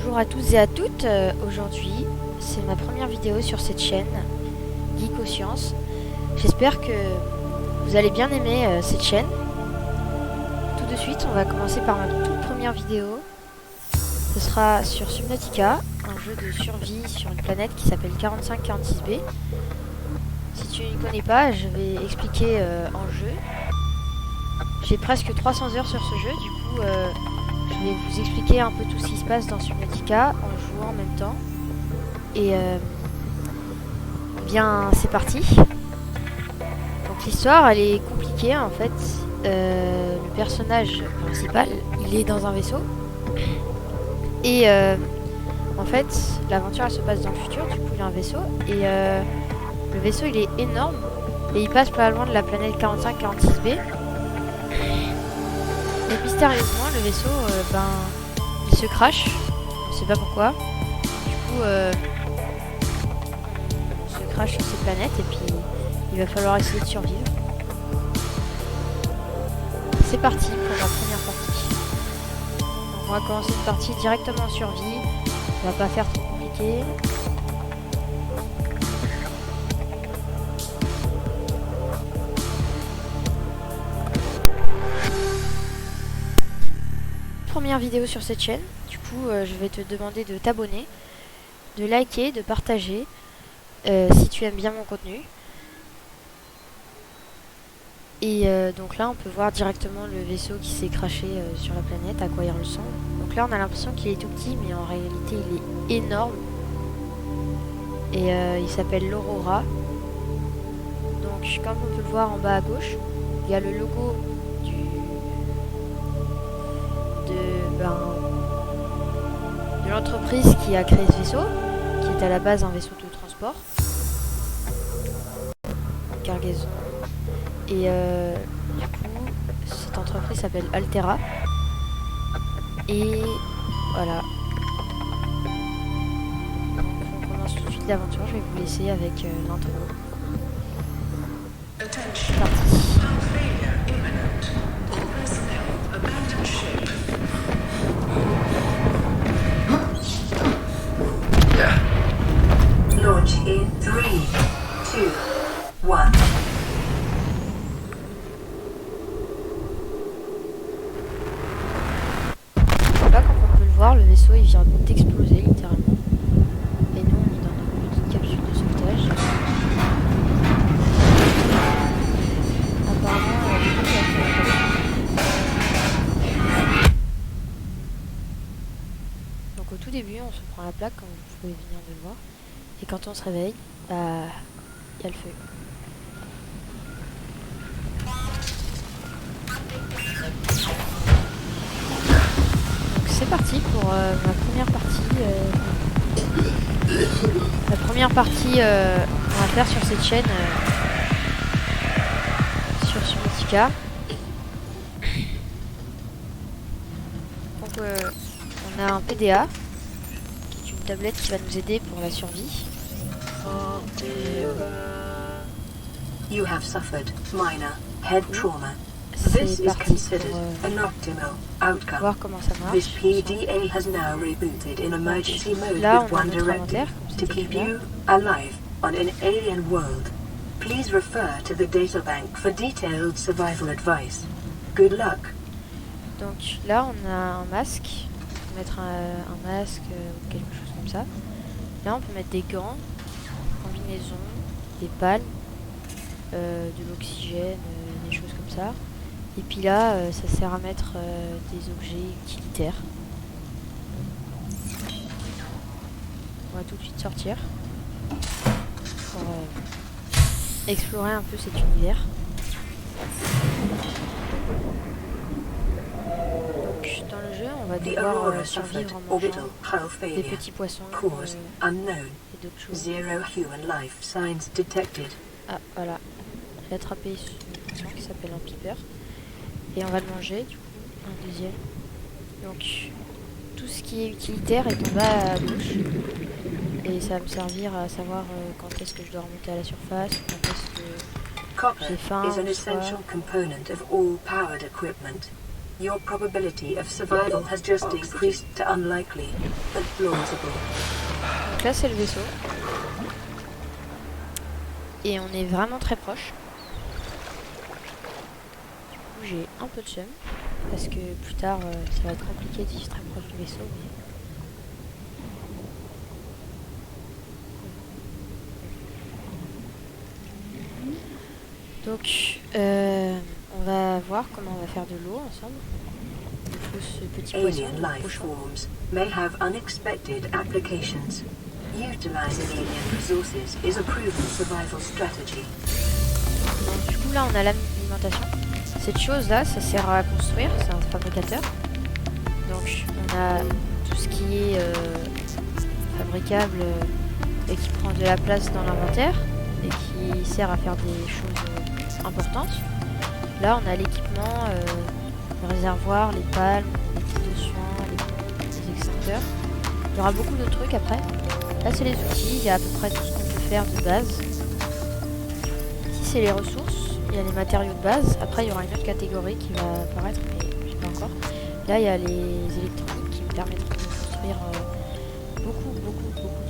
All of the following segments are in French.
Bonjour à tous et à toutes, aujourd'hui c'est ma première vidéo sur cette chaîne, Geek aux Sciences. J'espère que vous allez bien aimer cette chaîne. Tout de suite on va commencer par ma toute première vidéo. Ce sera sur Subnautica, un jeu de survie sur une planète qui s'appelle 4546b. Si tu ne connais pas, je vais expliquer en jeu. J'ai presque 300 heures sur ce jeu, du coup je vais vous expliquer un peu tout ce qui se passe dans Subnautica en jouant en même temps. Et bien c'est parti. Donc l'histoire elle est compliquée en fait. Le personnage principal il est dans un vaisseau. Et en fait l'aventure elle se passe dans le futur, du coup il y a un vaisseau. Et le vaisseau il est énorme. Et il passe pas loin de la planète 4546b. Et mystérieusement le vaisseau il se crache, on sait pas pourquoi. Du coup on se crache sur cette planète et puis il va falloir essayer de survivre. C'est parti pour ma première partie. Donc on va commencer une partie directement en survie, on va pas faire trop compliqué. Première vidéo sur cette chaîne, du coup je vais te demander de t'abonner, de liker, de partager si tu aimes bien mon contenu. Et donc là on peut voir directement le vaisseau qui s'est craché sur la planète, à quoi il ressemble. Donc là on a l'impression qu'il est tout petit mais en réalité il est énorme. Et il s'appelle l'Aurora. Donc comme on peut le voir en bas à gauche, il y a le logo de l'entreprise qui a créé ce vaisseau, qui est à la base un vaisseau de transport, une cargaison. Et du coup, cette entreprise s'appelle Altera. Et voilà. Donc, on commence tout de suite l'aventure. Je vais vous laisser avec l'intro. C'est parti. Launch in 3, 2, 1. Là, comme on peut le voir, le vaisseau il vient d'exploser littéralement. Et nous, on est dans notre petite capsule de sauvetage. Apparemment, donc au tout début, on se prend la plaque, comme vous pouvez venir de le voir. Et quand on se réveille, il y a le feu. Donc c'est parti pour ma première partie. La première partie qu'on va faire sur cette chaîne sur Subnautica. Donc on a un PDA qui est une tablette qui va nous aider pour la survie. You have suffered minor head trauma. C'est This is parti considered pour an optimal outcome. voir comment ça marche. This PDA has now rebooted in emergency mode Là, with on a one notre directive inventaire, comme to c'était keep là. you alive on an alien world. Please refer to the databank for detailed survival advice. Good luck. Donc là on a un masque, on peut mettre un masque ou quelque chose comme ça. Là on peut mettre des gants, combinaisons, des palmes, de l'oxygène, des choses comme ça. Et puis là ça sert à mettre des objets utilitaires. On va tout de suite sortir pour explorer un peu cet univers. Donc dans le jeu on va The devoir Aurora suffered survivre en mangeant orbital hull des failure. petits poissons Cause unknown. et d'autres choses. Zero human life signs detected. Ah voilà, j'ai attrapé ce poisson qui s'appelle un piper. Et on va le manger du coup, un deuxième. Donc tout ce qui est utilitaire est en bas à gauche. Et ça va me servir à savoir quand est-ce que je dois remonter à la surface, quand est-ce que Copper j'ai faim, is an ou soit... essential component of all powered equipment. Your probability of survival has just increased to unlikely, but plausible. Donc là c'est le vaisseau. Et on est vraiment très proche. Du coup j'ai un peu de seum. Parce que plus tard ça va être compliqué de vivre très proche du vaisseau. Mais... Donc on va voir comment on va faire de l'eau ensemble. Ce petit poisson. Alien life forms may have unexpected applications. Utilizing alien resources is a proven survival strategy. Donc, du coup là on a l'alimentation. Cette chose là ça sert à construire, c'est un fabricateur. Donc on a tout ce qui est fabricable et qui prend de la place dans l'inventaire et qui sert à faire des choses importantes. Là on a l'équipement, le réservoir, les palmes, les kits de soins, les extincteurs. Il y aura beaucoup d'autres trucs après. Là c'est les outils, il y a à peu près tout ce qu'on peut faire de base. Ici c'est les ressources, il y a les matériaux de base. Après il y aura une autre catégorie qui va apparaître, mais je sais pas encore. Là il y a les électroniques qui me permettront de construire beaucoup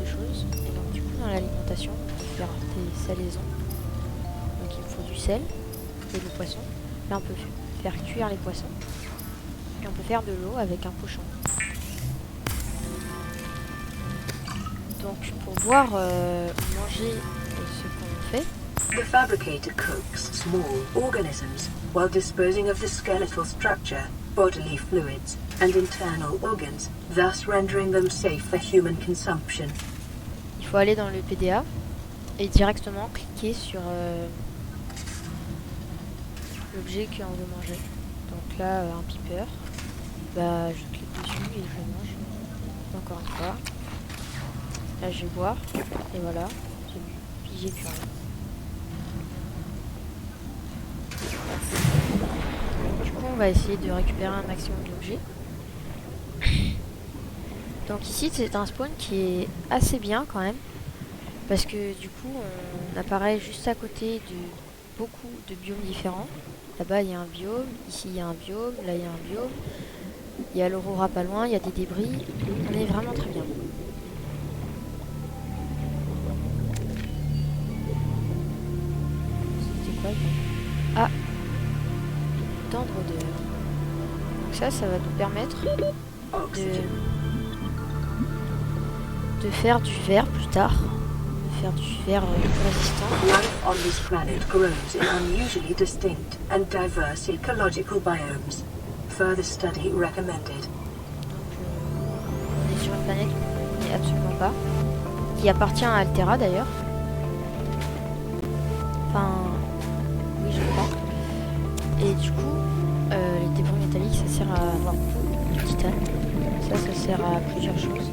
de choses. Et donc du coup dans l'alimentation, on peut faire des salaisons. Donc il me faut du sel et du poisson. Là on peut faire cuire les poissons. Et on peut faire de l'eau avec un pochon. Donc pour voir manger ce qu'on fait. The fabricator cooks small organisms while disposing of the skeletal structure, bodily fluids, and internal organs, thus rendering them safe for human consumption. Il faut aller dans le PDA et directement cliquer sur l'objet qu'on veut manger. Donc là, un piper. Bah, je clique dessus et je le mange. Encore une fois. Là, je vais boire. Et voilà. J'ai bu. Puis j'ai plus rien. Du coup, on va essayer de récupérer un maximum d'objets. Donc ici, c'est un spawn qui est assez bien quand même. Parce que du coup, on apparaît juste à côté de beaucoup de biomes différents. Là-bas, il y a un biome. Ici, il y a un biome. Là, il y a un biome. Il y a l'aurora pas loin. Il y a des débris. On est vraiment très bien. C'était quoi ça? Ah, tendre odeur. Donc ça va nous permettre de faire du verre plus tard. De faire du verre résistant. Life on this planet grows in unusually distinct and diverse ecological biomes. Further study recommended. Donc on est sur une planète où on n'est absolument pas. Qui appartient à Altera d'ailleurs. Enfin, oui je crois. Et du coup, les débris métalliques ça sert à avoir beaucoup de titane. Ça sert à plusieurs choses.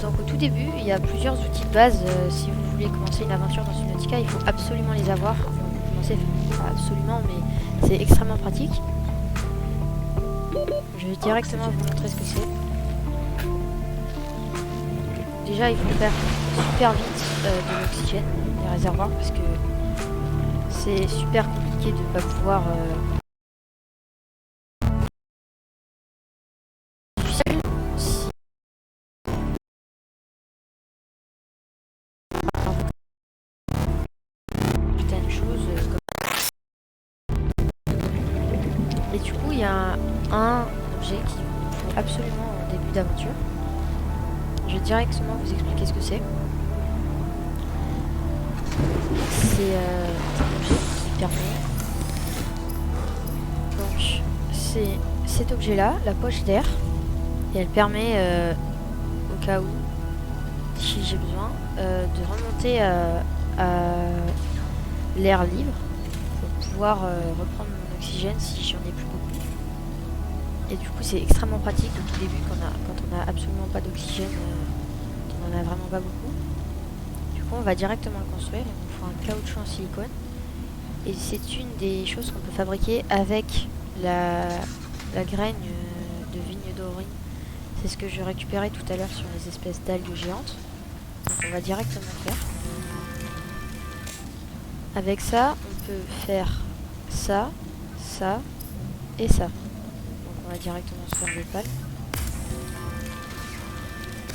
Donc au tout début, il y a plusieurs outils de base. Si vous voulez commencer une aventure dans Subnautica, il faut absolument les avoir. Vous commencez, pas absolument, mais c'est extrêmement pratique. Je vais directement vous montrer ce que c'est. Déjà, il faut faire super vite de l'oxygène, les réservoirs, parce que c'est super compliqué de ne pas pouvoir... Et du coup, il y a un objet qu'il faut absolument au début d'aventure. Je vais directement vous expliquer ce que c'est. C'est un objet qui permet... Donc, c'est cet objet-là, la poche d'air. Et elle permet, au cas où, si j'ai besoin, de remonter à l'air libre pour pouvoir reprendre mon oxygène si j'en ai plus beaucoup. Et du coup c'est extrêmement pratique au tout début quand on a absolument pas d'oxygène, on en a vraiment pas beaucoup. Du coup on va directement le construire, il nous faut un caoutchouc en silicone. Et c'est une des choses qu'on peut fabriquer avec la graine de vigne d'Aurine. C'est ce que je récupérais tout à l'heure sur les espèces d'algues géantes. Donc on va directement faire. Avec ça, on peut faire ça, ça, et ça. Donc on va directement se faire le palme.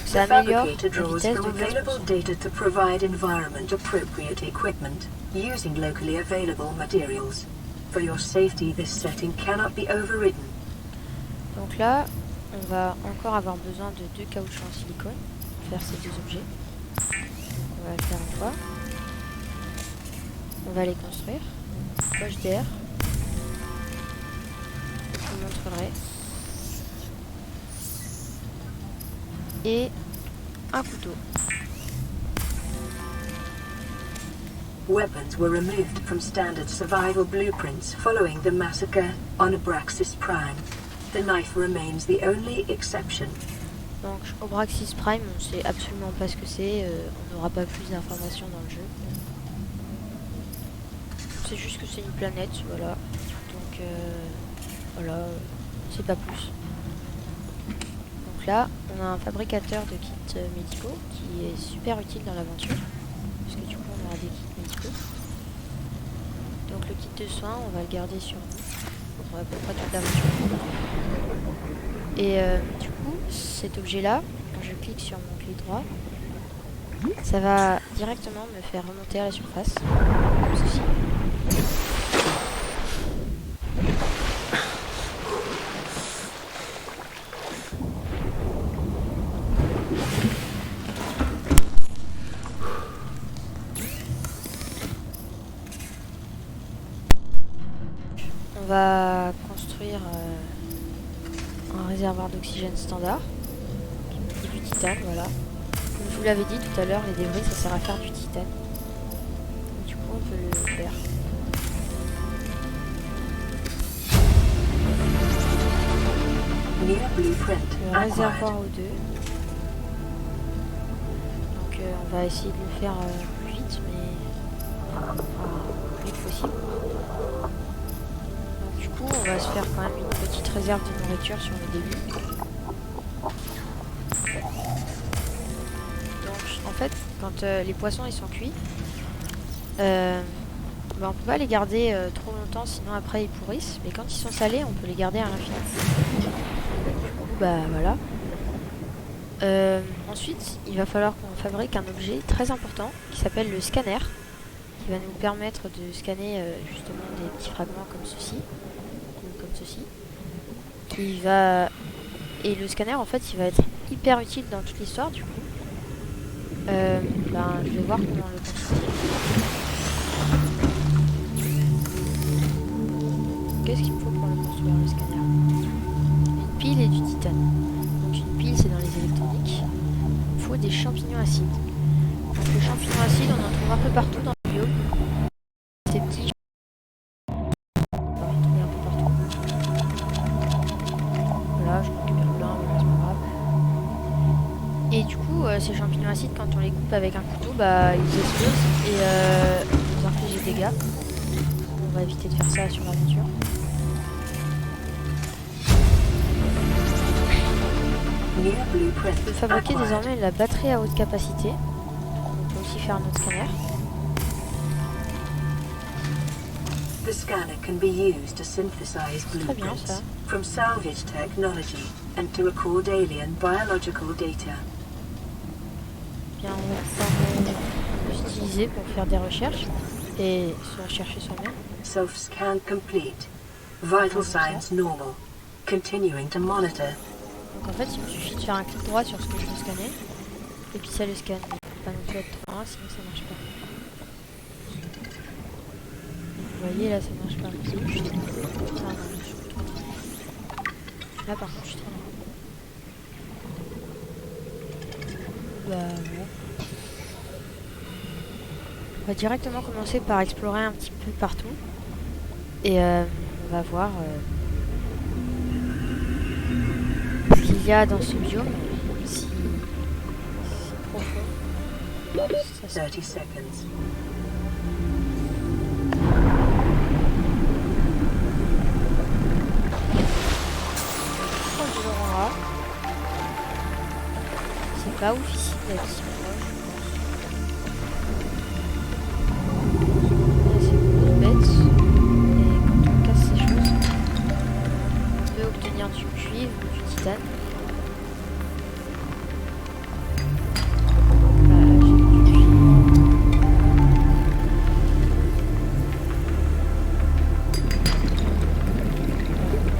Ça The améliore fabricator la draws vitesse from de 15%. available data to provide environment-appropriate equipment using locally available materials. For your safety, this setting cannot be overridden. Donc là, on va encore avoir besoin de 2 caoutchoucs en silicone pour faire ces 2 objets. Donc on va le faire une fois. On va les construire. Poche d'air. Je vous montrerai. Et un couteau. Weapons were removed from standard survival blueprints following the massacre on Abraxas Prime. The knife remains the only exception. Donc Abraxas Prime, on sait absolument pas ce que c'est, on n'aura pas plus d'informations dans le jeu. C'est juste que c'est une planète, voilà. Donc voilà, c'est pas plus. Donc là, on a un fabricateur de kits médicaux qui est super utile dans l'aventure. Parce que du coup, on aura des kits médicaux. Donc le kit de soins, on va le garder sur nous pour à peu près toute l'aventure. Et du coup, cet objet-là, quand je clique sur mon clic droit, ça va directement me faire remonter à la surface, comme ceci. On va construire un réservoir d'oxygène standard et du titane, voilà. Comme je vous l'avais dit tout à l'heure, les débris ça sert à faire du titane. Et du coup on peut le faire. Le réservoir O2. Donc on va essayer de le faire plus vite, mais plus vite possible. Donc du coup on va se faire quand même une petite réserve de nourriture sur le début. Donc en fait quand les poissons ils sont cuits, on peut pas les garder trop longtemps sinon après ils pourrissent, mais quand ils sont salés on peut les garder à l'infini. Bah voilà. Ensuite, il va falloir qu'on fabrique un objet très important qui s'appelle le scanner, qui va nous permettre de scanner justement des petits fragments comme ceci, ou comme ceci. Et le scanner en fait, il va être hyper utile dans toute l'histoire du coup. Je vais voir comment le construire. Qu'est-ce qu'il me faut pour le construire le scanner? Une pile et du titane. Donc une pile c'est dans les électroniques. Il faut des champignons acides. Donc les champignons acides on en trouve un peu partout dans le biome. Ces petits on va en trouver un peu partout. Voilà, je récupère plein, mais c'est pas grave. Et du coup ces champignons acides quand on les coupe avec un couteau, ils explosent et ils nous infligent des dégâts. On va éviter de faire ça sur l'aventure. On peut fabriquer désormais la batterie à haute capacité. On peut aussi faire notre scanner. The scanner can be used to synthesize blueprints from salvage technology and to record alien biological data. Bien, on va pouvoir l'utiliser pour faire des recherches et se rechercher soi-même. Self-scan complete. Vital signs normal. Continuing to monitor. Donc en fait, il me suffit de faire un clic droit sur ce que je veux scanner et puis ça le scanne. Il ne faut pas non plus être trop loin, sinon ça marche pas. Vous voyez là, ça marche pas. Ça non, je suis trop loin. Là par contre, je suis trop loin. Ouais. On va directement commencer par explorer un petit peu partout et on va voir ce qu'il y a dans ce biome, si profond. 30 seconds. Proche de l'Aurora. C'est pas ouf ici d'être si proche, je pense. C'est une grosse bête. Et quand on casse ces choses, obtenir du cuivre ou du titane.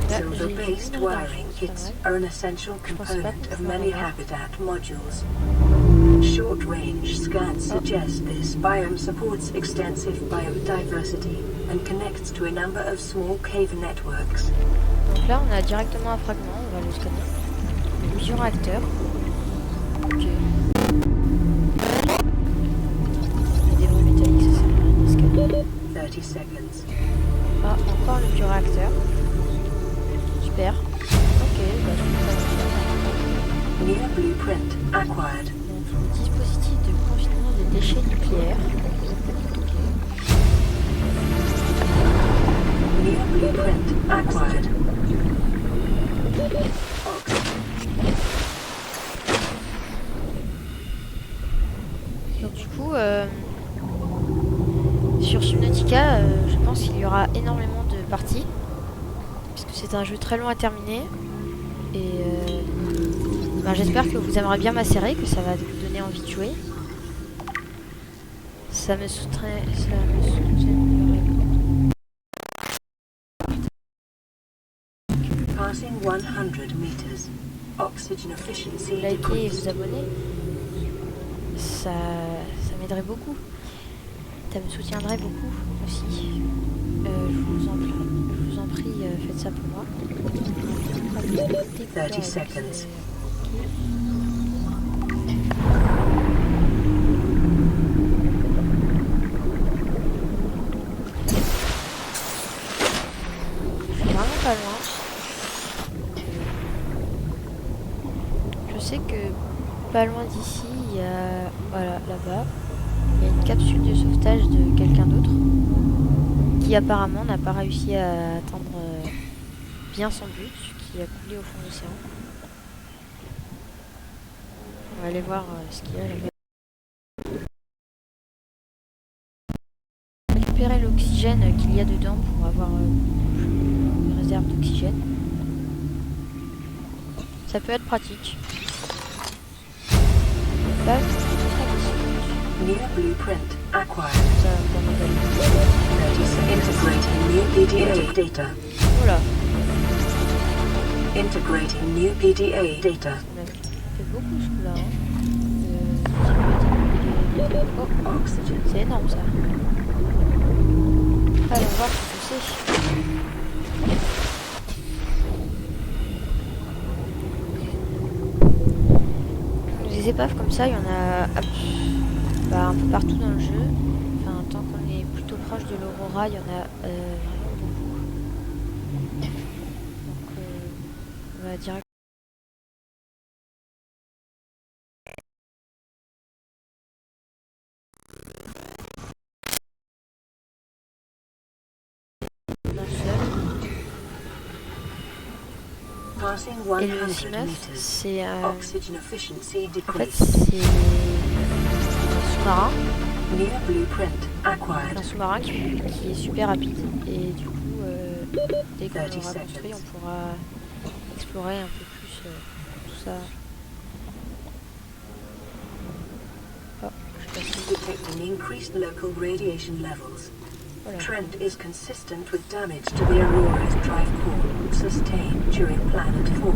Silver-based wiring kits are an essential component of many habitat modules. Short-range scans suggest this biome supports extensive biodiversity and connects to a number of small cave networks. Donc là, on a directement un fragment, on va le scanner. Le bioréacteur. Ok. Il y a des bruits métalliques, ça sert à rien de scanner. 30 seconds. Ah, encore le bioréacteur. Super. Ok, bah je peux pas. Near blueprint acquired. Donc, le dispositif de confinement des déchets nucléaires. Ok. Near blueprint acquired. Donc du coup, sur Subnautica, je pense qu'il y aura énormément de parties. Parce que c'est un jeu très long à terminer. Et ben, j'espère que vous aimerez bien ma série, que ça va vous donner envie de jouer. Ça me soutiendrait. Passing 100 meters. Oxygen efficiency Likez et decreased. vous abonner. Ça m'aiderait beaucoup. Ça me soutiendrait beaucoup aussi. Je vous en prie, faites ça pour moi. 30 seconds. Je suis vraiment pas loin. Je sais que pas loin d'ici, il y a... Voilà, là-bas. Il y a une capsule de sauvetage de quelqu'un d'autre. Qui apparemment n'a pas réussi à atteindre bien son but, qui a coulé au fond de l'océan. On va aller voir ce qu'il y a là-bas. Récupérer l'oxygène qu'il y a dedans pour avoir une réserve d'oxygène. Ça peut être pratique. Là, Near blueprint acquired. ça va pas m'aider. 30 seconds. Integrating new PDA data. Voilà, Integrating new PDA data. on a fait beaucoup ce coup-là. Oh, Oxygen. c'est énorme ça. Allez, on va voir ce que c'est. Des épaves comme ça, il y en a un peu partout dans le jeu. Enfin, tant qu'on est plutôt proche de l'Aurora, il y en a vraiment beaucoup. Donc, on va direct. D'un seul. Passing Et le 100 CIMAF, meters. c'est Oxygen efficiency en fait, decreased. c'est un sous-marin. Near blueprint acquired. Un sous-marin qui est super rapide. Et du coup, dès qu'on 30 l'aura seconds. construit, on pourra explorer un peu plus tout ça. Oh, je suis passée. Detecting increased local radiation levels. Voilà. Trend is consistent with damage to the Aurora's drive core sustained during planet fall.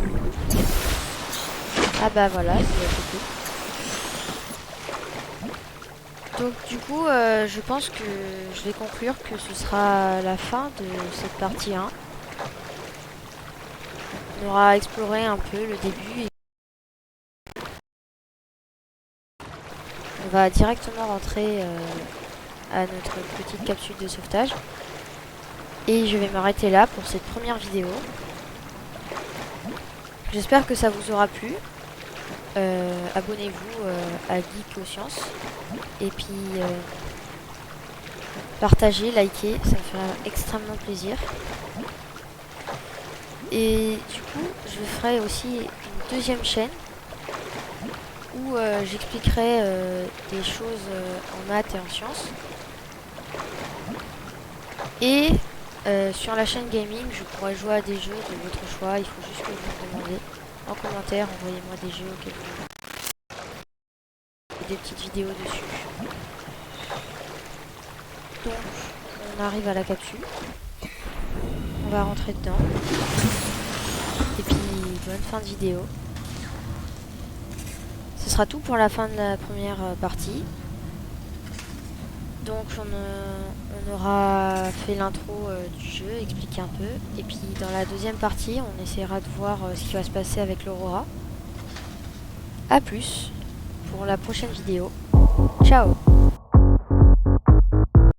Ah bah voilà, c'est tout. Donc du coup, je pense que je vais conclure que ce sera la fin de cette partie 1. On aura exploré un peu le début. Et on va directement rentrer à notre petite capsule de sauvetage. Et je vais m'arrêter là pour cette première vidéo. J'espère que ça vous aura plu. Abonnez-vous à Geek aux Sciences. Et puis partagez, likez, ça me fera extrêmement plaisir. Et du coup, je ferai aussi une deuxième chaîne où j'expliquerai des choses en maths et en sciences. Et Sur la chaîne gaming, je pourrais jouer à des jeux de votre choix. Il faut juste que vous me demandez en commentaire. Envoyez-moi des jeux auxquels vous jouez. Et des petites vidéos dessus. Donc, on arrive à la capsule. On va rentrer dedans. Et puis, bonne fin de vidéo. Ce sera tout pour la fin de la première partie. Donc on aura fait l'intro du jeu, expliqué un peu. Et puis dans la deuxième partie, on essaiera de voir ce qui va se passer avec l'Aurora. A plus pour la prochaine vidéo. Ciao!